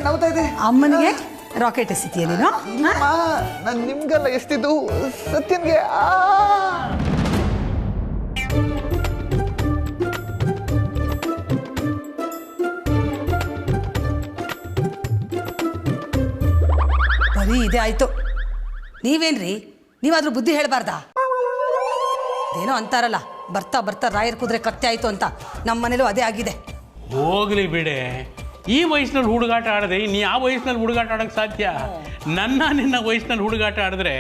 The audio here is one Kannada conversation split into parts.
ನೋವ್ತಾ ಇದೆ. ಅಮ್ಮನಿಗೆ ರಾಕೆಟ್ ಎಸಿತೀಯ ನೀನು? ನಾನು ನಿಮ್ಗೆಲ್ಲ ಎಷ್ಟಿದ್ದು ಸತ್ಯನ್ಗೆ. ಬರೀ ಇದೇ ಆಯ್ತು. ನೀವೇನ್ರಿ, ನೀವಾದ್ರೂ ಬುದ್ಧಿ ಹೇಳಬಾರ್ದಾ? ಅದೇನೋ ಅಂತಾರಲ್ಲ, ಬರ್ತಾ ಬರ್ತಾ ರಾಯರ್ ಕುದುರೆ ಕತ್ತೆ ಆಯ್ತು ಅಂತ. ನಮ್ಮ ಮನೇಲೂ ಅದೇ ಆಗಿದೆ. ಹೋಗ್ಲಿ ಬಿಡೆ, ಈ ವಯಸ್ಸಿನಲ್ಲಿ ಹುಡುಗಾಟ ಆಡದೆ ಇನ್ನು ಯಾವ ವಯಸ್ಸಿನಲ್ಲಿ ಹುಡುಗಾಟ ಆಡೋಕ್ಕೆ ಸಾಧ್ಯ? ನಿನ್ನ ವಯಸ್ಸಿನಲ್ಲಿ ಹುಡುಗಾಟ ಆಡಿದ್ರೆ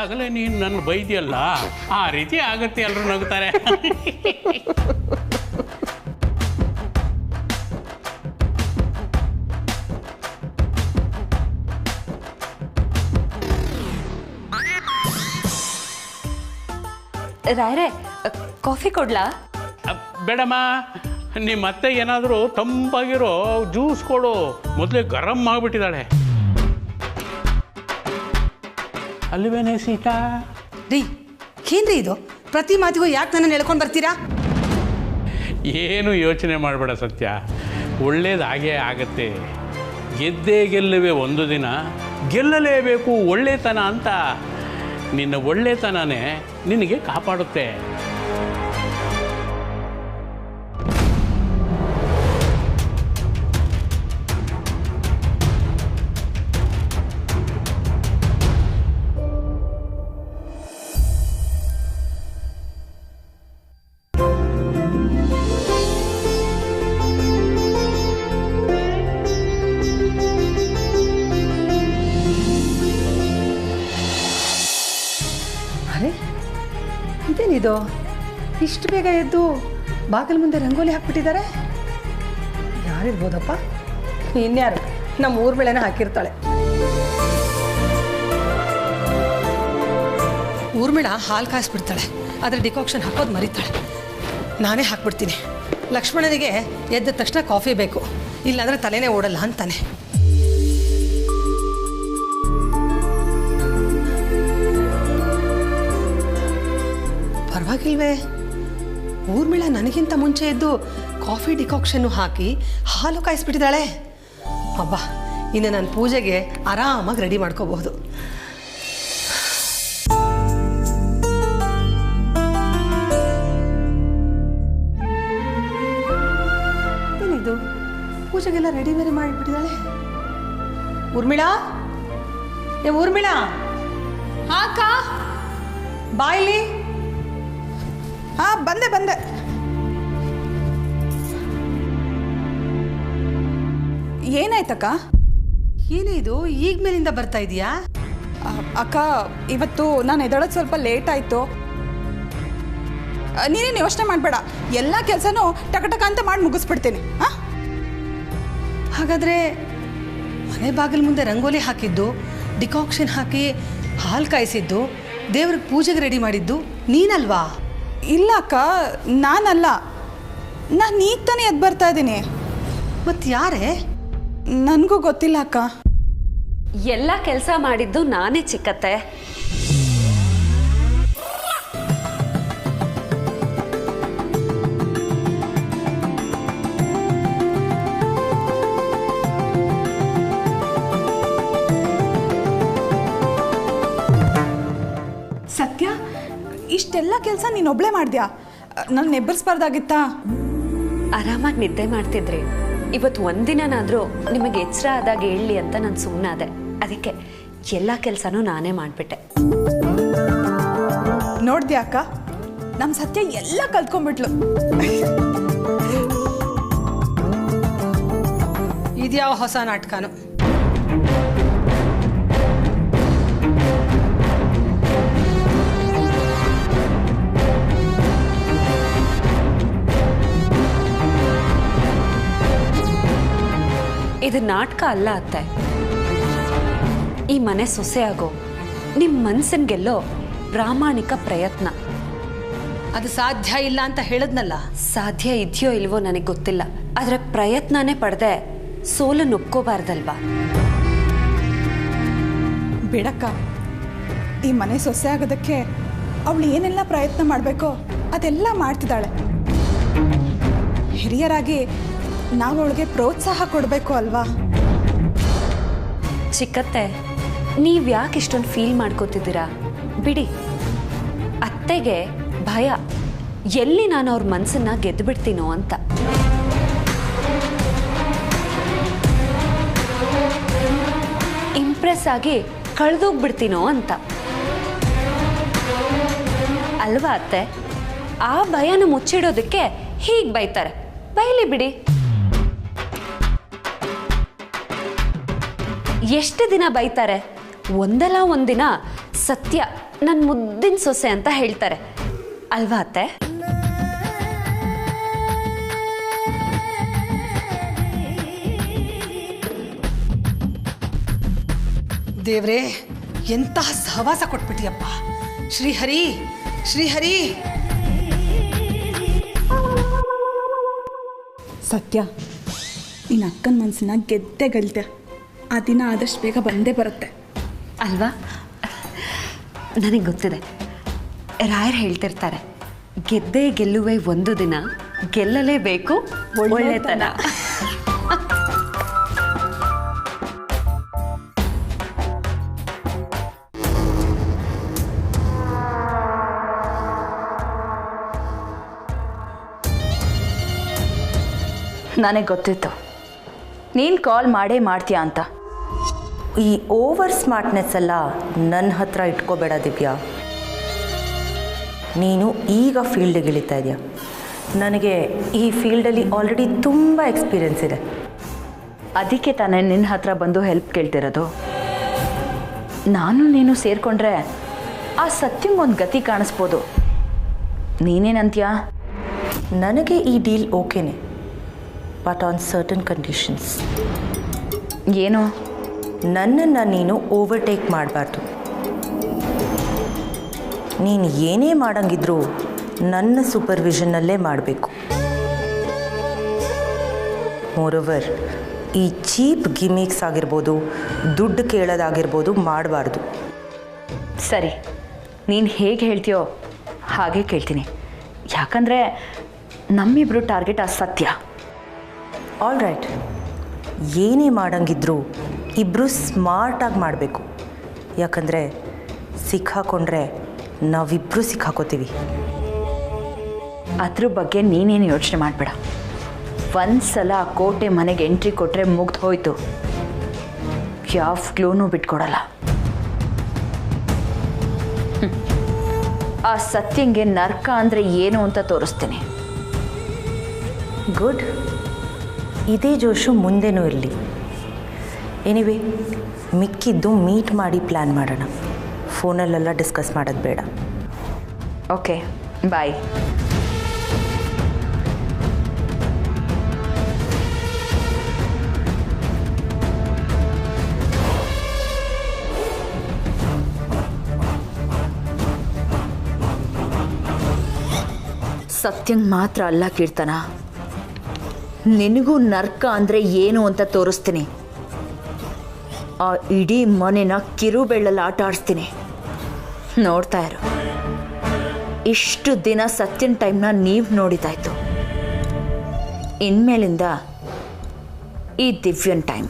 ಆಗಲೇ ನೀನು ನನ್ನ ಬೈದಿಯಲ್ಲ, ಆ ರೀತಿ ಆಗತ್ತೆ. ಎಲ್ಲರೂ ನಗ್ತಾರೆ. ರಾಯರೇ, ಕಾಫಿ ಕೊಡ್ಲಾ? ಬೇಡಮ್ಮ, ನಿಮ್ಮ ಮತ್ತೆ ಏನಾದರೂ ತಂಪಾಗಿರೋ ಜ್ಯೂಸ್ ಕೊಡು. ಮೊದಲೇ ಗರಂ ಆಗಿಬಿಟ್ಟಿದ್ದಾಳೆ. ಅಲ್ವೇನೆ ಸೀತಾ? ರೀ, ಏನ್ರಿ ಇದು? ಪ್ರತಿ ಮಾತಿಗೂ ಯಾಕೆ ನನ್ನನ್ನು ಹೇಳ್ಕೊಂಡು ಬರ್ತೀರಾ? ಏನು ಯೋಚನೆ ಮಾಡಬೇಡ ಸತ್ಯ, ಒಳ್ಳೇದಾಗೇ ಆಗತ್ತೆ. ಗೆದ್ದೇ ಗೆಲ್ಲುವೆ ಒಂದು ದಿನ, ಗೆಲ್ಲಲೇಬೇಕು ಒಳ್ಳೆತನ ಅಂತ. ನಿನ್ನ ಒಳ್ಳೆತನನೇ ನಿನಗೆ ಕಾಪಾಡುತ್ತೆ. ಅರೆ, ಇದೇನಿದು? ಇಷ್ಟು ಬೇಗ ಎದ್ದು ಬಾಗಿಲು ಮುಂದೆ ರಂಗೋಲಿ ಹಾಕ್ಬಿಟ್ಟಿದ್ದಾರೆ. ಯಾರಿರ್ಬೋದಪ್ಪ? ಇನ್ಯಾರು? ನಮ್ಮ ಊರ್ಮಿಳೆನ ಹಾಕಿರ್ತಾಳೆ. ಊರ್ಮಿಳ ಹಾಲು ಕಾಯಿಸ್ಬಿಡ್ತಾಳೆ, ಆದರೆ ಡಿಕಾಕ್ಷನ್ ಹಾಕೋದು ಮರಿತಾಳೆ. ನಾನೇ ಹಾಕ್ಬಿಡ್ತೀನಿ. ಲಕ್ಷ್ಮಣನಿಗೆ ಎದ್ದ ತಕ್ಷಣ ಕಾಫಿ ಬೇಕು, ಇಲ್ಲಾಂದರೆ ತಲೆನೇ ಓಡಲ್ಲ ಅಂತಾನೆ. ಪರವಾಗಿಲ್ವೇ, ಊರ್ಮಿಳ ನನಗಿಂತ ಮುಂಚೆ ಎದ್ದು ಕಾಫಿ ಡಿಕಾಕ್ಷನ್ನು ಹಾಕಿ ಹಾಲು ಕಾಯಿಸ್ಬಿಟ್ಟಿದ್ದಾಳೆ. ಅಬ್ಬಾ, ಇನ್ನು ನನ್ನ ಪೂಜೆಗೆ ಆರಾಮಾಗಿ ರೆಡಿ ಮಾಡ್ಕೋಬಹುದು. ಏನಿದು, ಪೂಜೆಗೆಲ್ಲ ರೆಡಿ ಬೇರೆ ಮಾಡಿಬಿಟ್ಟಿದ್ದಾಳೆ. ಊರ್ಮಿಳಾ, ಊರ್ಮಿಳಾ, ಹಾಕ ಬಾಯ್ಲಿ. ಬಂದೆ ಬಂದೆ. ಏನಾಯ್ತಕ್ಕ? ಏನೇ ಇದು, ಈಗ ಮೇಲಿಂದ ಬರ್ತಾ ಇದೆಯಾ? ಅಕ್ಕ, ಇವತ್ತು ನಾನು ಎದ್ದೇಳೋದು ಸ್ವಲ್ಪ ಲೇಟ್ ಆಯಿತು. ನೀನೇನು ಯೋಚನೆ ಮಾಡಬೇಡ, ಎಲ್ಲ ಕೆಲಸನೂ ಟಕ ಅಂತ ಮಾಡಿ ಮುಗಿಸ್ಬಿಡ್ತೀನಿ. ಹಾಗಾದರೆ ಮನೆ ಬಾಗಿಲು ಮುಂದೆ ರಂಗೋಲಿ ಹಾಕಿದ್ದು, ಡಿಕಾಕ್ಷನ್ ಹಾಕಿ ಹಾಲು ಕಾಯಿಸಿದ್ದು, ದೇವ್ರಿಗೆ ಪೂಜೆಗೆ ರೆಡಿ ಮಾಡಿದ್ದು ನೀನಲ್ವಾ? ಇಲ್ಲ ಅಕ್ಕ, ನಾನಲ್ಲ. ನಾನು ಈಗ ತಾನೇ ಎದ್ದು ಬರ್ತಾ ಇದ್ದೀನಿ. ಮತ್ತು ಯಾರೇ? ನನಗೂ ಗೊತ್ತಿಲ್ಲ ಅಕ್ಕ. ಎಲ್ಲ ಕೆಲಸ ಮಾಡಿದ್ದು ನಾನೇ ಚಿಕ್ಕತ್ತೆ. ಸತ್ಯ, ಇಷ್ಟೆಲ್ಲ ಕೆಲಸ ನೀನೊಬ್ಳೆ ಮಾಡಿದ್ಯಾ? ನಾನು ನೆಬ್ಬರಿಸ್ಬಾರ್ದಾಗಿತ್ತಾ? ಆರಾಮಾಗಿ ನಿದ್ದೆ ಮಾಡ್ತಿದ್ರಿ. ಇವತ್ತು ಒಂದಿನಾದ್ರೂ ನಿಮಗೆ ಎಚ್ಚರ ಆದಾಗ ಹೇಳಲಿ ಅಂತ ನಾನು ಸುಮ್ಮನಾದೆ. ಅದಕ್ಕೆ ಎಲ್ಲ ಕೆಲಸನೂ ನಾನೇ ಮಾಡಿಬಿಟ್ಟೆ. ನೋಡ್ದ್ಯಾ ಅಕ್ಕ, ನಮ್ಮ ಸತ್ಯ ಎಲ್ಲ ಕಲ್ತ್ಕೊಂಡ್ಬಿಟ್ಲು. ಇದ್ಯಾವ ಹೊಸ ನಾಟಕನು? ಇದು ನಾಟಕ ಅಲ್ಲ ಅತ್ತೆ. ಈ ಮನೆ ಸೊಸೆಯಾಗೋ ನಿಮ್ಮ ಮನಸ್ಸನ್ನು ಗೆಲ್ಲೋ ಪ್ರಾಮಾಣಿಕ ಪ್ರಯತ್ನ. ಅದು ಸಾಧ್ಯ ಇಲ್ಲ ಅಂತ ಹೇಳಿದ್ನಲ್ಲ. ಸಾಧ್ಯ ಇದೆಯೋ ಇಲ್ವೋ ನನಗೆ ಗೊತ್ತಿಲ್ಲ, ಆದರೆ ಪ್ರಯತ್ನನೇ ಪಡೆದೆ ಸೋಲನ್ನು ಒಪ್ಕೋಬಾರ್ದಲ್ವಾ? ಬಿಡಕ್ಕ, ಈ ಮನೆ ಸೊಸೆ ಆಗೋದಕ್ಕೆ ಅವಳು ಏನೆಲ್ಲ ಪ್ರಯತ್ನ ಮಾಡಬೇಕೋ ಅದೆಲ್ಲ ಮಾಡ್ತಿದ್ದಾಳೆ. ಹಿರಿಯರಾಗಿ ನಾವು ಅವಳಿಗೆ ಪ್ರೋತ್ಸಾಹ ಕೊಡಬೇಕು ಅಲ್ವಾ? ಚಿಕ್ಕತ್ತೆ, ನೀವು ಯಾಕೆ ಇಷ್ಟೊಂದು ಫೀಲ್ ಮಾಡ್ಕೋತಿದ್ದೀರಾ? ಬಿಡಿ. ಅತ್ತೆಗೆ ಭಯ, ಎಲ್ಲಿ ನಾನು ಅವ್ರ ಮನಸ್ಸನ್ನ ಗೆದ್ದು ಬಿಡ್ತೀನೋ ಅಂತ. ಇಂಪ್ರೆಸ್ ಆಗಿ ಕಳೆದೋಗ್ಬಿಡ್ತೀನೋ ಅಂತ ಅಲ್ವಾ ಅತ್ತೆ? ಆ ಭಯನ ಮುಚ್ಚಿಡೋದಕ್ಕೆ ಹೀಗೆ ಬೈತಾರೆ. ಬೈಲಿ ಬಿಡಿ. ಎಷ್ಟು ದಿನ ಬೈತಾರೆ? ಒಂದಲ್ಲ ಒಂದಿನ ಸತ್ಯ ನನ್ನ ಮುದ್ದಿನ ಸೊಸೆ ಅಂತ ಹೇಳ್ತಾರೆ ಅಲ್ವಾ ಅತ್ತೆ? ದೇವ್ರೇ, ಎಂತಹ ಸಹವಾಸ ಕೊಟ್ಬಿಟ್ಟಿಯಪ್ಪ. ಶ್ರೀಹರಿ, ಶ್ರೀಹರಿ. ಸತ್ಯ, ನಿನ್ನ ಅಕ್ಕನ ಮನಸ್ಸನ್ನ ಗೆದ್ದೆ ಗೆಲ್ತೆ. ಆ ದಿನ ಆದಷ್ಟು ಬೇಗ ಬಂದೇ ಬರುತ್ತೆ ಅಲ್ವಾ? ನನಗೆ ಗೊತ್ತಿದೆ, ರಾಯರು ಹೇಳ್ತಿರ್ತಾರೆ, ಗೆದ್ದೇ ಗೆಲ್ಲುವೆ ಒಂದು ದಿನ, ಗೆಲ್ಲಲೇಬೇಕು ಒಳ್ಳೆತನ. ನನಗೆ ಗೊತ್ತಿತ್ತು ನೀನು ಕಾಲ್ ಮಾಡೇ ಮಾಡ್ತೀಯ ಅಂತ. ಈ ಓವರ್ ಸ್ಮಾರ್ಟ್ನೆಸ್ ಎಲ್ಲ ನನ್ನ ಹತ್ರ ಇಟ್ಕೋಬೇಡ ದಿವ್ಯಾ. ನೀನು ಈಗ ಫೀಲ್ಡಿಗೆ ಇಳಿತಾ ಇದೆಯಾ. ನನಗೆ ಈ ಫೀಲ್ಡಲ್ಲಿ ಆಲ್ರೆಡಿ ತುಂಬ ಎಕ್ಸ್ಪೀರಿಯೆನ್ಸ್ ಇದೆ. ಅದಕ್ಕೆ ತಾನೇ ನಿನ್ನ ಹತ್ರ ಬಂದು ಹೆಲ್ಪ್ ಕೇಳ್ತಿರೋದು. ನಾನು ನೀನು ಸೇರಿಕೊಂಡ್ರೆ ಆ ಸತ್ಯಂಗೊಂದು ಗತಿ ಕಾಣಿಸ್ಬೋದು. ನೀನೇನಂತೀಯ? ನನಗೆ ಈ ಡೀಲ್ ಓಕೆನೆ, ಬಟ್ ಆನ್ ಸರ್ಟನ್ ಕಂಡೀಷನ್ಸ್. ಏನು? ನನ್ನನ್ನು ನೀನು ಓವರ್ಟೇಕ್ ಮಾಡಬಾರ್ದು. ನೀನು ಏನೇ ಮಾಡಂಗಿದ್ರೂ ನನ್ನ ಸೂಪರ್ವಿಷನ್ನಲ್ಲೇ ಮಾಡಬೇಕು. ಮೋರೋವರ್, ಈ ಚೀಪ್ ಗಿಮಿಕ್ಸ್ ಆಗಿರ್ಬೋದು, ದುಡ್ಡು ಕೇಳೋದಾಗಿರ್ಬೋದು ಮಾಡಬಾರ್ದು. ಸರಿ, ನೀನು ಹೇಗೆ ಹೇಳ್ತೀಯೋ ಹಾಗೆ ಕೇಳ್ತೀನಿ. ಯಾಕಂದರೆ ನಮ್ಮಿಬ್ಬರು ಟಾರ್ಗೆಟ್ ಆ ಸತ್ಯ. ಆಲ್ ರೈಟ್, ಏನೇ ಮಾಡಂಗಿದ್ರೂ ಇಬ್ಬರು ಸ್ಮಾರ್ಟಾಗಿ ಮಾಡಬೇಕು. ಯಾಕಂದರೆ ಸಿಕ್ಕಾಕೊಂಡ್ರೆ ನಾವಿಬ್ಬರು ಸಿಕ್ಕಾಕೋತೀವಿ. ಅದ್ರ ಬಗ್ಗೆ ನೀನೇನು ಯೋಚನೆ ಮಾಡಬೇಡ. ಒಂದು ಸಲ ಆ ಕೋಟೆ ಮನೆಗೆ ಎಂಟ್ರಿ ಕೊಟ್ಟರೆ ಮುಗ್ದು ಹೋಯ್ತು. ಯಾವ ಕ್ಲೂನೂ ಬಿಟ್ಕೊಡಲ್ಲ. ಆ ಸತ್ಯಂಗೆ ನರ್ಕ ಅಂದರೆ ಏನು ಅಂತ ತೋರಿಸ್ತೀನಿ. ಗುಡ್, ಇದೇ ಜೋಶು ಮುಂದೆನೂ ಇರಲಿ. ಎನಿವೇ, ಮಿಕ್ಕಿದ್ದು ಮೀಟ್ ಮಾಡಿ ಪ್ಲ್ಯಾನ್ ಮಾಡೋಣ. ಫೋನಲ್ಲೆಲ್ಲ ಡಿಸ್ಕಸ್ ಮಾಡೋದು ಬೇಡ. ಓಕೆ, ಬಾಯ್. ಸತ್ಯಂಗೆ ಮಾತ್ರ ಅಲ್ಲ ಕೀರ್ತನ, ನಿನಗೂ ನರ್ಕ ಅಂದರೆ ಏನು ಅಂತ ತೋರಿಸ್ತೀನಿ. ಆ ಇಡೀ ಮನೆನ ಕಿರುಬೆಳ್ಳಲ್ಲಿ ಆಟ ಆಡಿಸ್ತೀನಿ. ನೋಡ್ತಾ ಇರು. ಇಷ್ಟು ದಿನ ಸತ್ಯನ ಟೈಮ್ನ ನೀವು ನೋಡಿದಾಯ್ತು. ಇನ್ಮೇಲಿಂದ ಈ ದಿವ್ಯನ್ ಟೈಮ್.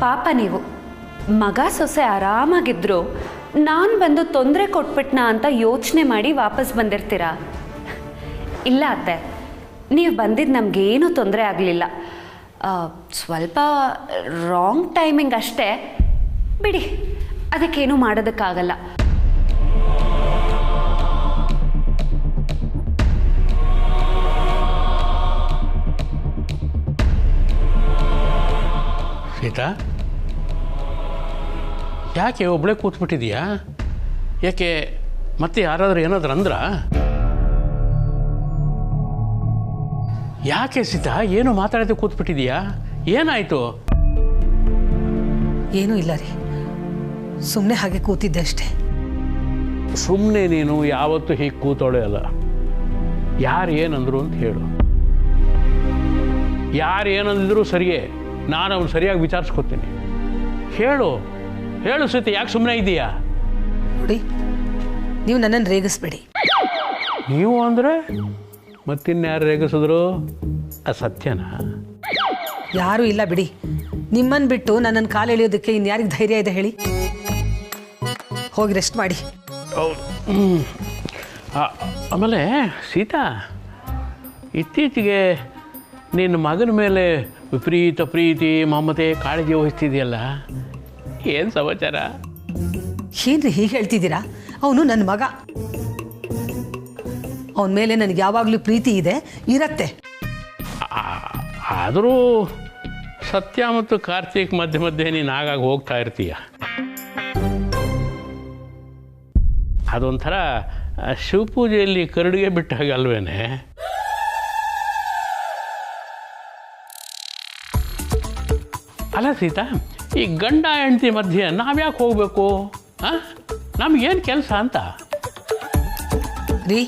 ಪಾಪ ನೀವು ಮಗ ಸೊಸೆ ಆರಾಮಾಗಿದ್ರು ನಾನು ಬಂದು ತೊಂದರೆ ಕೊಟ್ಬಿಟ್ನಾ ಅಂತ ಯೋಚನೆ ಮಾಡಿ ವಾಪಸ್ ಬಂದಿರ್ತೀರಾ? ಇಲ್ಲ ಅತ್ತೆ, ನೀವು ಬಂದಿದ್ದು ನಮಗೇನೂ ತೊಂದರೆ ಆಗಲಿಲ್ಲ. ಸ್ವಲ್ಪ ರಾಂಗ್ ಟೈಮಿಂಗ್ ಅಷ್ಟೇ. ಬಿಡಿ, ಅದಕ್ಕೇನು ಮಾಡೋದಕ್ಕಾಗಲ್ಲ. ಸೀತಾ, ಯಾಕೆ ಒಬ್ಬಳೇ ಕೂತ್ಬಿಟ್ಟಿದೀಯಾ? ಯಾಕೆ ಮತ್ತೆ ಯಾರಾದರೂ ಏನಾದರೂ ಅಂದ್ರ? ಯಾಕೆ ಸೀತಾ ಏನು ಮಾತಾಡದೆ ಕೂತ್ಬಿಟ್ಟಿದೀಯಾ? ಏನಾಯಿತು? ಏನೂ ಇಲ್ಲ ರೀ, ಸುಮ್ಮನೆ ಹಾಗೆ ಕೂತಿದ್ದೆ ಅಷ್ಟೇ. ಸುಮ್ಮನೆ ನೀನು ಯಾವತ್ತೂ ಹೀಗೆ ಕೂತೋಳೆ ಅಲ್ಲ. ಯಾರು ಏನಂದ್ರು ಅಂತ ಹೇಳು. ಯಾರು ಏನಂದಿದ್ರು ಸರಿಯೇ, ನಾನು ಅವ್ನು ಸರಿಯಾಗಿ ವಿಚಾರಿಸ್ಕೊತೀನಿ. ಹೇಳು ಸೀತೆ, ಯಾಕೆ ಸುಮ್ಮನೆ ಇದೆಯಾ? ನೋಡಿ, ನೀವು ನನ್ನನ್ನು ರೇಗಿಸ್ಬೇಡಿ. ನೀವು ಅಂದರೆ ಮತ್ತಿನ್ಯಾರು ರೇಗಿಸಿದ್ರು? ಸತ್ಯನಾ? ಯಾರೂ ಇಲ್ಲ ಬಿಡಿ. ನಿಮ್ಮನ್ನು ಬಿಟ್ಟು ನನ್ನನ್ನು ಕಾಲು ಎಳೆಯೋದಕ್ಕೆ ಇನ್ಯಾರಿಗೆ ಧೈರ್ಯ ಇದೆ ಹೇಳಿ? ಹೋಗಿ ರೆಸ್ಟ್ ಮಾಡಿ. ಹೌದು. ಆಮೇಲೆ ಸೀತಾ, ಇತ್ತೀಚೆಗೆ ನಿನ್ನ ಮಗನ ಮೇಲೆ ವಿಪರೀತ ಪ್ರೀತಿ ಮಮತೆ ಕಾಳಜಿ ವಹಿಸ್ತಿದೆಯಲ್ಲ, ಏನು ಸಮಾಚಾರ? ಏನ್ರಿ ಹೀಗೆ ಹೇಳ್ತಿದ್ದೀರಾ? ಅವನು ನನ್ನ ಮಗ. ಅವನ ಮೇಲೆ ನನಗೆ ಯಾವಾಗಲೂ ಪ್ರೀತಿ ಇದೆ, ಇರತ್ತೆ. ಆದರೂ ಸತ್ಯ ಮತ್ತು ಕಾರ್ತಿಕ್ ಮಧ್ಯೆ ನೀನು ಆಗಾಗ ಹೋಗ್ತಾ ಇರ್ತೀಯ. ಅದೊಂಥರ ಶಿವಪೂಜೆಯಲ್ಲಿ ಕರಡಿಗೆ ಬಿಟ್ಟ ಹಾಗಲ್ವೇನೆ? ಅಲ್ಲ ಸೀತಾ, ಈ ಗಂಡ ಹೆಂಡತಿ ಮಧ್ಯೆ ನಾವ್ಯಾಕೆ ಹೋಗಬೇಕು? ನಮಗೇನು ಕೆಲಸ ಅಂತ? ರೀ,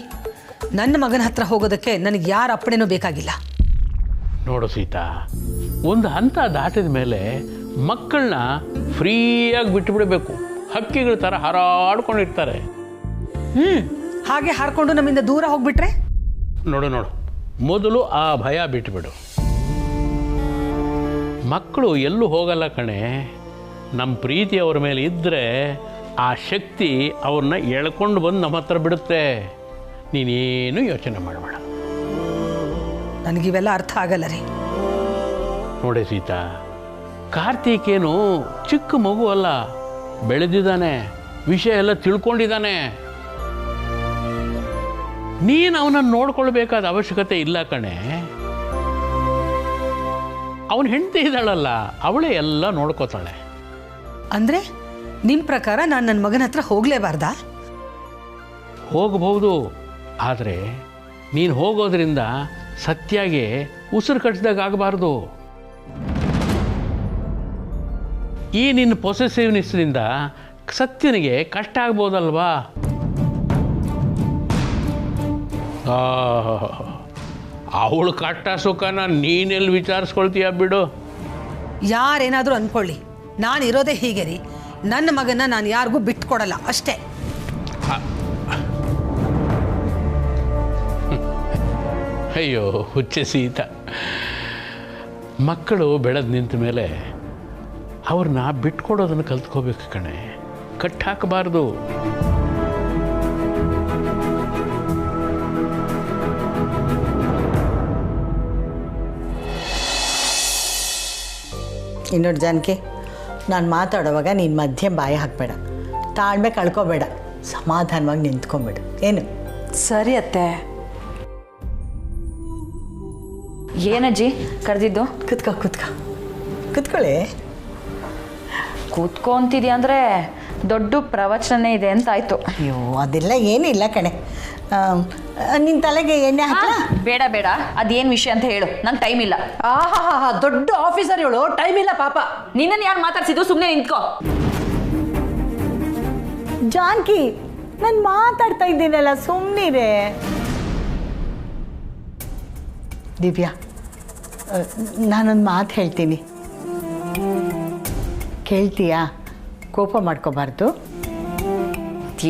ನನ್ನ ಮಗನ ಹತ್ರ ಹೋಗೋದಕ್ಕೆ ನನಗೆ ಯಾರ ಅಪ್ಪಣೆನೂ ಬೇಕಾಗಿಲ್ಲ. ನೋಡು ಸೀತಾ, ಒಂದು ಹಂತ ದಾಟಿದ ಮೇಲೆ ಮಕ್ಕಳನ್ನ ಫ್ರೀಯಾಗಿ ಬಿಟ್ಟುಬಿಡಬೇಕು. ಹಕ್ಕಿಗಳ ಥರ ಹಾರಾಡ್ಕೊಂಡಿರ್ತಾರೆ. ಹಾಗೆ ಹಾರ್ಕೊಂಡು ನಮ್ಮಿಂದ ದೂರ ಹೋಗ್ಬಿಟ್ರೆ? ನೋಡು, ಮೊದಲು ಆ ಭಯ ಬಿಟ್ಟುಬಿಡು. ಮಕ್ಕಳು ಎಲ್ಲೂ ಹೋಗಲ್ಲ ಕಣೆ. ನಮ್ಮ ಪ್ರೀತಿ ಅವ್ರ ಮೇಲೆ ಇದ್ದರೆ ಆ ಶಕ್ತಿ ಅವ್ರನ್ನ ಎಳ್ಕೊಂಡು ಬಂದು ನಮ್ಮ ಹತ್ರ ಬಿಡುತ್ತೆ. ನೀನೇನು ಯೋಚನೆ ಮಾಡಬೇಡ. ನನಗಿವೆಲ್ಲ ಅರ್ಥ ಆಗಲ್ಲ ರೀ. ನೋಡಿ ಸೀತಾ, ಕಾರ್ತಿಕೇನು ಚಿಕ್ಕ ಮಗು ಅಲ್ಲ, ಬೆಳೆದಿದ್ದಾನೆ, ವಿಷಯ ಎಲ್ಲ ತಿಳ್ಕೊಂಡಿದ್ದಾನೆ. ನೀನು ಅವನನ್ನು ನೋಡ್ಕೊಳ್ಬೇಕಾದ ಅವಶ್ಯಕತೆ ಇಲ್ಲ ಕಣೆ. ಅವನ ಹೆಂಡತಿ ಇದ್ದಾಳಲ್ಲ, ಅವಳೇ ಎಲ್ಲ ನೋಡ್ಕೋತಾಳೆ. ಅಂದರೆ ನಿಮ್ಮ ಪ್ರಕಾರ ನಾನು ನನ್ನ ಮಗನ ಹತ್ರ ಹೋಗಲೇಬಾರ್ದಾ? ಹೋಗಬಹುದು, ಆದರೆ ನೀನು ಹೋಗೋದ್ರಿಂದ ಸತ್ಯಾಗೆ ಉಸಿರು ಕಟ್ಟಿದಾಗ ಆಗಬಾರ್ದು. ಈ ನಿನ್ನ ಪೊಸೆಸಿವ್ನೆಸ್ನಿಂದ ಸತ್ಯನಿಗೆ ಕಷ್ಟ ಆಗ್ಬೋದಲ್ವಾ? ಅವಳು ಕಷ್ಟ ಸುಖನ ನೀನೆಲ್ಲಿ ವಿಚಾರಿಸ್ಕೊಳ್ತೀಯ ಬಿಡು. ಯಾರೇನಾದರೂ ಅಂದ್ಕೊಳ್ಳಿ, ನಾನು ಇರೋದೇ ಹೀಗೆ ರೀ. ನನ್ನ ಮಗನ ನಾನು ಯಾರಿಗೂ ಬಿಟ್ಕೊಡಲ್ಲ, ಅಷ್ಟೇ. ಅಯ್ಯೋ ಹುಚ್ಚೆ ಸೀತಾ, ಮಕ್ಕಳು ಬೆಳೆದು ನಿಂತ ಮೇಲೆ ಅವ್ರನ್ನ ಬಿಟ್ಕೊಡೋದನ್ನು ಕಲ್ತ್ಕೋಬೇಕು ಕಣೆ, ಕಟ್ಟಾಕಬಾರ್ದು. ಇನ್ನೊಂದು ಜನಕ್ಕೆ ನಾನು ಮಾತಾಡೋವಾಗ ನೀನು ಮಧ್ಯೆ ಬಾಯಿ ಹಾಕಬೇಡ, ತಾಳ್ಮೆ ಕಳ್ಕೊಬೇಡ, ಸಮಾಧಾನವಾಗಿ ನಿಂತ್ಕೊಂಬಿಡು. ಏನು? ಸರಿ ಅತ್ತೆ. ಏನಜ್ಜಿ ಕರೆದಿದ್ದು? ಕೂತ್ಕೊಳ್ಳಿ. ಕೂತ್ಕೊಂತಿದ್ಯಾ ಅಂದರೆ ದೊಡ್ಡ ಪ್ರವಚನ ಇದೆ ಅಂತ ಆಯಿತು. ಅಯ್ಯೋ, ಅದೆಲ್ಲ ಏನಿಲ್ಲ ಕಣೆ. ನಿನ್ನ ತಲೆಗೆ ಎಣ್ಣೆ ಹಾಕ. ಬೇಡ ಬೇಡ, ಅದೇನು ವಿಷಯ ಅಂತ ಹೇಳು, ನಂಗೆ ಟೈಮ್ ಇಲ್ಲ. ದೊಡ್ಡ ಆಫೀಸರ್ ಇವಳು, ಟೈಮ್ ಇಲ್ಲ ಪಾಪ. ನಿನ್ನನ್ನು ಯಾರು ಮಾತಾಡ್ಸಿದ್ದು? ಸುಮ್ಮನೆ ನಿಂತ್ಕೋ. ಜಾನ್ಕಿ, ನಾನು ಮಾತಾಡ್ತಾ ಇದ್ದೀನಲ್ಲ, ಸುಮ್ಮನಿರೇ. ದಿವ್ಯಾ, ನಾನೊಂದು ಮಾತು ಹೇಳ್ತೀನಿ, ಕೇಳ್ತೀಯಾ? ಕೋಪ ಮಾಡ್ಕೋಬಾರ್ದು.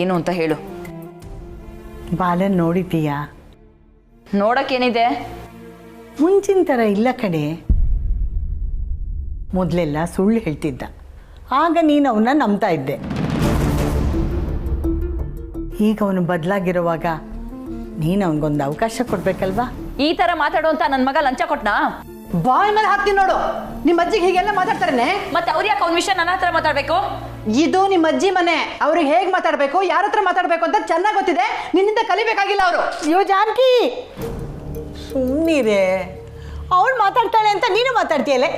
ಏನು ಅಂತ ಹೇಳು. ಬಾಲನ್ ನೋಡಿದ್ದೀಯಾ? ನೋಡೋಕ್ಕೇನಿದೆ? ಮುಂಚಿನ ಥರ ಇಲ್ಲ ಕಣೆ. ಮೊದಲೆಲ್ಲ ಸುಳ್ಳು ಹೇಳ್ತಿದ್ದ, ಆಗ ನೀನು ಅವನ್ನ ನಂಬ್ತಾ ಇದ್ದೆ. ಈಗ ಅವನು ಬದಲಾಗಿರುವಾಗ ನೀನು ಅವನಿಗೊಂದು ಅವಕಾಶ ಕೊಡ್ಬೇಕಲ್ವಾ? ಈ ಥರ ಮಾತಾಡುವಂತ ನನ್ನ ಮಗ ಲಂಚ ಕೊಟ್ನಾ? ಬಾಯ್ ಮೇಲೆ ಹಾಕ್ತೀನಿ ನೋಡು. ನಿಮ್ಮ ಅಜ್ಜಿಗೆ ಹೀಗೆಲ್ಲ ಮಾತಾಡ್ತಾರೇನೆ? ಮತ್ತೆ ಅವ್ರು ಯಾಕೆ ಅವ್ನ ವಿಷಯ ನನ್ನ ಹತ್ರ ಮಾತಾಡಬೇಕು? ಇದು ನಿಮ್ಮ ಅಜ್ಜಿ ಮನೆ, ಅವ್ರಿಗೆ ಹೇಗೆ ಮಾತಾಡಬೇಕು, ಯಾರ ಹತ್ರ ಮಾತಾಡಬೇಕು ಅಂತ ಚೆನ್ನಾಗಿ ಗೊತ್ತಿದೆ. ನಿನ್ನಿಂದ ಕಲಿಬೇಕಾಗಿಲ್ಲ ಅವರು. ಅಯ್ಯೋ ಜಾನಕಿ, ಸುಮ್ಮನಿರೇ. ಅವಳು ಮಾತಾಡ್ತಾಳೆ ಅಂತ ನೀನು ಮಾತಾಡ್ತೀಯಲ್ಲೇ.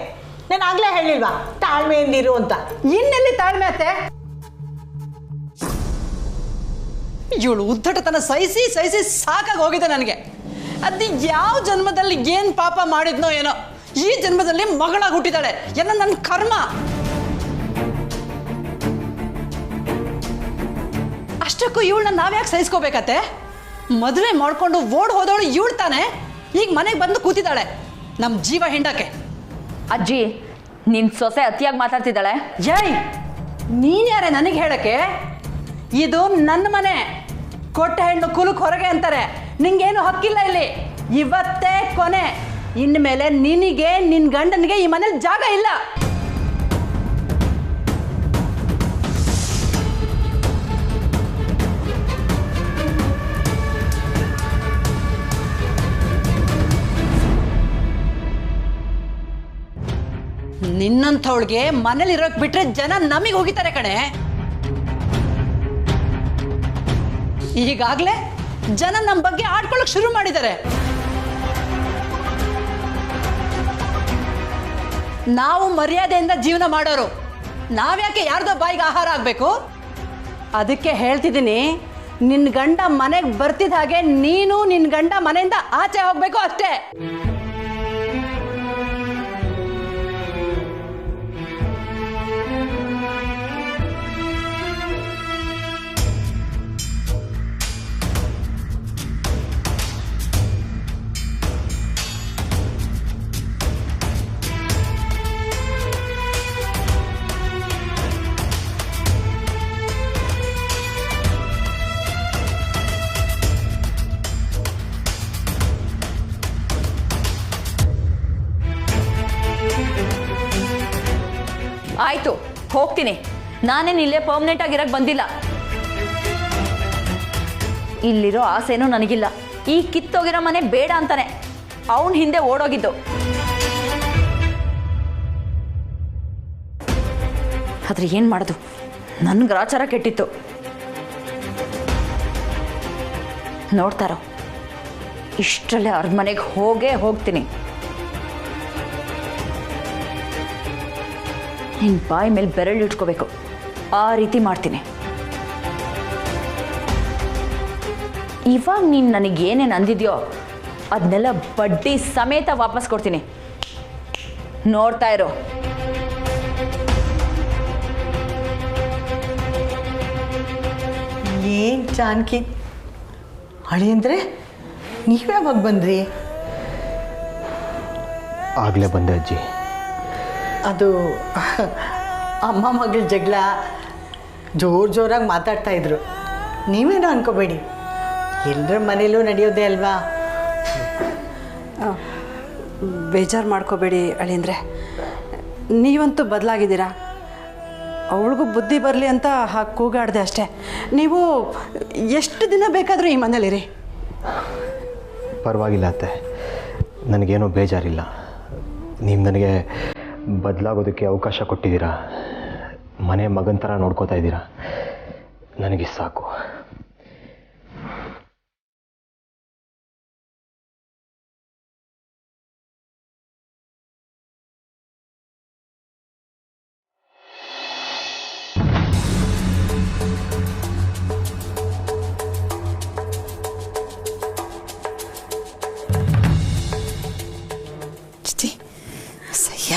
ನಾನು ಆಗಲೇ ಹೇಳಿಲ್ವಾ ತಾಳ್ಮೆಯಿಂದಿರು ಅಂತ? ಇನ್ನೆಲ್ಲಿ ತಾಳ್ಮೆ ಅತ್ತೆ? ಇವಳು ಉದ್ದಟತನ ಸಹಿಸಿ ಸಾಕಾಗಿ ಹೋಗಿದೆ ನನಗೆ. ಅದು ಯಾವ ಜನ್ಮದಲ್ಲಿ ಏನು ಪಾಪ ಮಾಡಿದ್ನೋ ಏನೋ, ಈ ಜನ್ಮದಲ್ಲಿ ಮಗಳಾಗಿ ಹುಟ್ಟಿದಾಳೆ. ಎಲ್ಲ ನನ್ನ ಕರ್ಮ. ಅಷ್ಟಕ್ಕೂ ಇವಳನ್ನ ನಾವ್ಯಾಕೆ ಸಹಿಸ್ಕೋಬೇಕತ್ತೆ? ಮದುವೆ ಮಾಡ್ಕೊಂಡು ಓಡ್ ಹೋದವಳು ಇವಳು ತಾನೆ ಈಗ ಮನೆಗೆ ಬಂದು ಕೂತಿದ್ದಾಳೆ ನಮ್ಮ ಜೀವ ಹಿಂಡಕ್ಕೆ. ಅಜ್ಜಿ ನಿನ್ನ ಸೊಸೆ ಅತಿಯಾಗಿ ಮಾತಾಡ್ತಿದ್ದಾಳೆ. ಏಯ್ ನೀನ್ಯಾರೇ ನನಗೆ ಹೇಳಕ್ಕೆ? ಇದು ನನ್ನ ಮನೆ, ಕೊಟ್ಟ ಹೆಣ್ಣು ಕುಲಕ್ಕೆ ಹೊರಗೆ ಅಂತಾರೆ. ನಿಂಗೇನು ಹಕ್ಕಿಲ್ಲ ಇಲ್ಲಿ. ಇವತ್ತೇ ಕೊನೆ. ಇನ್ಮೇಲೆ ನಿನಗೆ ನಿನ್ನ ಗಂಡನಿಗೆ ಈ ಮನೇಲಿ ಜಾಗ ಇಲ್ಲ. ನಿನ್ನಂಥವಳಿಗೆ ಮನೇಲಿ ಇರೋಕ್ ಬಿಟ್ರೆ ಜನ ನಮಗೆ ಹೋಗಿತಾರೆ ಕಣೆ. ಈಗಾಗಲೇ ಜನ ನಮ್ಮ ಬಗ್ಗೆ ಆಡ್ಕೊಳ್ಳೋಕೆ ಶುರು ಮಾಡಿದ್ದಾರೆ. ನಾವು ಮರ್ಯಾದೆಯಿಂದ ಜೀವನ ಮಾಡೋರು, ನಾವ್ಯಾಕೆ ಯಾರ್ದೋ ಬಾಯಿಗೆ ಆಹಾರ ಆಗಬೇಕು? ಅದಕ್ಕೆ ಹೇಳ್ತಿದ್ದೀನಿ, ನಿನ್ನ ಗಂಡ ಮನೆಗೆ ಬರ್ತಿದ್ದ ಹಾಗೆ ನೀನು ನಿನ್ನ ಗಂಡ ಮನೆಯಿಂದ ಆಚೆ ಹೋಗ್ಬೇಕು ಅಷ್ಟೇ. ಆಯ್ತು, ಹೋಗ್ತೀನಿ. ನಾನೇನು ಇಲ್ಲೇ ಪರ್ಮನೆಂಟ್ ಆಗಿರಕ್ಕೆ ಬಂದಿಲ್ಲ. ಇಲ್ಲಿರೋ ಆಸೆನೂ ನನಗಿಲ್ಲ. ಈ ಕಿತ್ತೋಗಿರೋ ಮನೆ ಬೇಡ ಅಂತಾನೆ ಅವನ ಹಿಂದೆ ಓಡೋಗಿದ್ದು. ಆದ್ರೆ ಏನು ಮಾಡೋದು, ನನ್ನ ಗ್ರಾಚಾರ ಕೆಟ್ಟಿತ್ತು. ನೋಡ್ತಾರೋ, ಇಷ್ಟರಲ್ಲೇ ಅವ್ರ ಮನೆಗೆ ಹೋಗ್ತೀನಿ. ನಿನ್ನ ಬಾಯಿ ಮೇಲೆ ಬೆರಳು ಇಟ್ಕೋಬೇಕು, ಆ ರೀತಿ ಮಾಡ್ತೀನಿ. ಇವಾಗ ನೀನು ನನಗೇನೇನು ಅಂದಿದ್ಯೋ ಅದನ್ನೆಲ್ಲ ಬಡ್ಡಿ ಸಮೇತ ವಾಪಸ್ ಕೊಡ್ತೀನಿ. ನೋಡ್ತಾ ಇರೋ. ಏನು ಜಾನಕಿ ಅಳಿ ಅಂದರೆ ನೀವ್ಯಾವಾಗ ಬಂದ್ರಿ? ಆಗಲೇ ಬಂದೆ ಅಜ್ಜಿ. ಅದು ಅಮ್ಮ ಮಗಳ ಜಗಳ ಜೋರಾಗಿ ಮಾತಾಡ್ತಾ ಇದ್ರು. ನೀವೇನೋ ಅನ್ಕೋಬೇಡಿ, ಎಲ್ಲರ ಮನೇಲೂ ನಡೆಯೋದೇ ಅಲ್ವಾ. ಬೇಜಾರು ಮಾಡ್ಕೋಬೇಡಿ ಅಳಿಂದ್ರೆ, ನೀವಂತೂ ಬದಲಾಗಿದ್ದೀರಾ. ಅವಳಿಗೂ ಬುದ್ಧಿ ಬರಲಿ ಅಂತ ಹಾಗೆ ಕೂಗಾಡಿದೆ ಅಷ್ಟೇ. ನೀವು ಎಷ್ಟು ದಿನ ಬೇಕಾದರೂ ಈ ಮನೇಲಿರಿ. ಪರವಾಗಿಲ್ಲ ಅತ್ತೆ, ನನಗೇನೂ ಬೇಜಾರಿಲ್ಲ. ನೀವು ನನಗೆ ಬದಲಾಗೋದಕ್ಕೆ ಅವಕಾಶ ಕೊಟ್ಟಿದ್ದೀರಾ, ಮನೆ ಮಗನ ಥರ ನೋಡ್ಕೋತಾ ಇದ್ದೀರಾ. ನನಗೆ ಸಾಕು. ಚಿಚಿ ಸಹ್ಯ.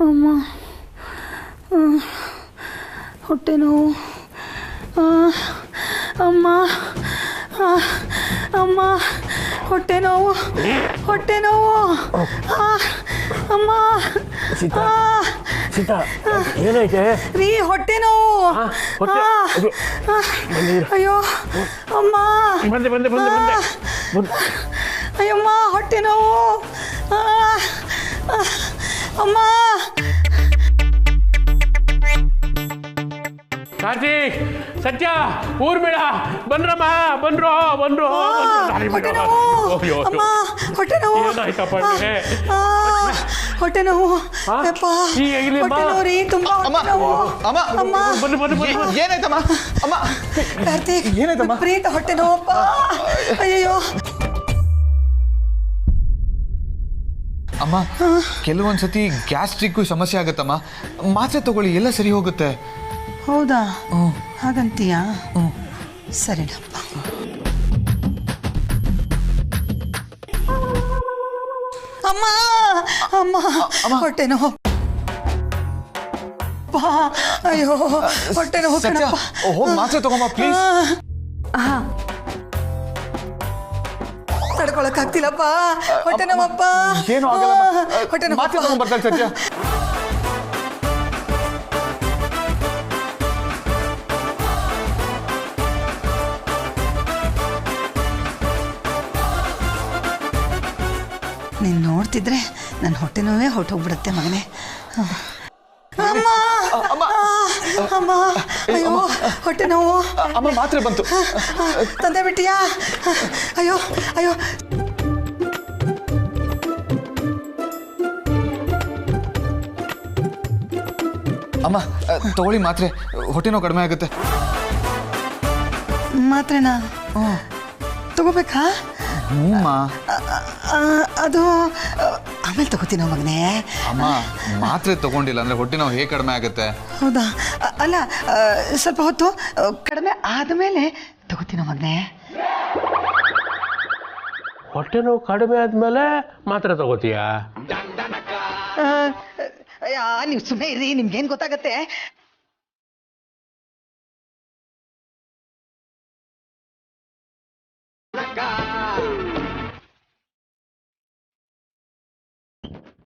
ಅಮ್ಮ, ಹೊಟ್ಟೆ ನೋವು. ಅಮ್ಮ, ಅಮ್ಮ, ಹೊಟ್ಟೆ ನೋವು, ಹೊಟ್ಟೆ ನೋವು. ಅಮ್ಮ, ಏನೈತೆ ರೀ, ಹೊಟ್ಟೆ ನೋವು. ಅಯ್ಯೋ ಅಮ್ಮ, ಅಯ್ಯಮ್ಮ, ಹೊಟ್ಟೆ ನೋವು. ಅಮ್ಮ. ಕಾರ್ತಿಕ್, ಸತ್ಯ, ಊರ್ಮಿಳ, ಬನ್ರಮ್ಮ, ಬಂದ್ರು. ಹೊಟ್ಟೆ ನೋವು. ಹೊಟ್ಟೆ ನೋವು. ಹೊಟ್ಟೆ ನೋವು ರೀ, ತುಂಬಾ ಹೊಟ್ಟೆ ನೋವು. ಏನಾಯ್ತಮ್ಮ? ಅಮ್ಮ ಕಾರ್ತಿಕ್, ಏನಾಯ್ತಮ್ಮ? ವಿಪರೀತ ಹೊಟ್ಟೆ ನೋವಪ್ಪ. ಅಯ್ಯೋ ಅಮ್ಮ, ಕೆಲವೊಂದ್ಸತಿ ಗ್ಯಾಸ್ಟ್ರಿಕ್ಕು ಸಮಸ್ಯೆ ಆಗುತ್ತಮ್ಮ. ಮಾತ್ರೆ ತಗೊಳ್ಳಿ, ಎಲ್ಲ ಸರಿ ಹೋಗುತ್ತೆ. ಹೌದಾ? ಹಾಗಂತೀಯಾ? ಸರಿನಪ್ಪ. ಅಮ್ಮ ಅಮ್ಮ ಹೊಟ್ಟೆ ನೋವು. ಅಯ್ಯೋ ಹೊಟ್ಟೆ ನೋವು ಕಣಪ್ಪ. ಹೋಗಿ ಮಾತ್ರೆ ತಗೊಂಬ ಪ್ಲೀಸ್. ತಡ್ಕೊಳಕ್ಕಾಗ್ತಿಲ್ಲಪ್ಪ, ಹೊಟ್ಟೆ ನೋವಪ್ಪ. ಏನು ಆಗಲ್ಲ, ಹೊಟ್ಟೆ ನೋವು. ಮಾತ್ರೆ ತಗೊಂಡ್ ಬರ್ತಾಳೆ ಸತ್ಯ. ನೀನು ನೋಡ್ತಿದ್ರೆ ನನ್ನ ಹೊಟ್ಟೆ ನೋವೇ ಹೊಟ್ಟೋಗ್ಬಿಡುತ್ತೆ ಮಗನೇ. ಅಮ್ಮ ಅಮ್ಮ ಅಯ್ಯೋ ಹೊಟ್ಟೆ ನೋವು. ಅಮ್ಮ ಮಾತ್ರೆ ಬಂತು. ತಂದೆ ಬಿಟ್ಟಿಯಾ? ಅಯ್ಯೋ ಅಯ್ಯೋ. ಅಮ್ಮ ತಗೊಳ್ಳಿ ಮಾತ್ರೆ, ಹೊಟ್ಟೆ ನೋವು ಕಡಿಮೆ ಆಗುತ್ತೆ. ಮಾತ್ರೆನಾ ತಗೋಬೇಕಾ? ಹ್ಞೂಮ್ಮ. ಅದು ಆಮೇಲೆ ತಗೋತೀನೋ ಮಗನೇ. ಅಮ್ಮ ಮಾತ್ರೆ ತಗೊಂಡಿಲ್ಲ ಅಂದ್ರೆ ಹೊಟ್ಟೆ ನೋವು ಹೇಗೆ ಕಡಿಮೆ ಆಗುತ್ತೆ? ಹೌದಾ? ಅಲ್ಲ ಸ್ವಲ್ಪ ಹೊತ್ತು ಕಡಿಮೆ ಆದಮೇಲೆ ತಗೋತೀನೋ ಮಗನೇ. ಹೊಟ್ಟೆ ನೋವು ಕಡಿಮೆ ಆದಮೇಲೆ ಮಾತ್ರೆ ತಗೋತೀಯಾ? ನೀವು ಸುಮ್ಮನೆ ಇರಿ, ನಿಮ್ಗೇನು ಗೊತ್ತಾಗತ್ತೆ?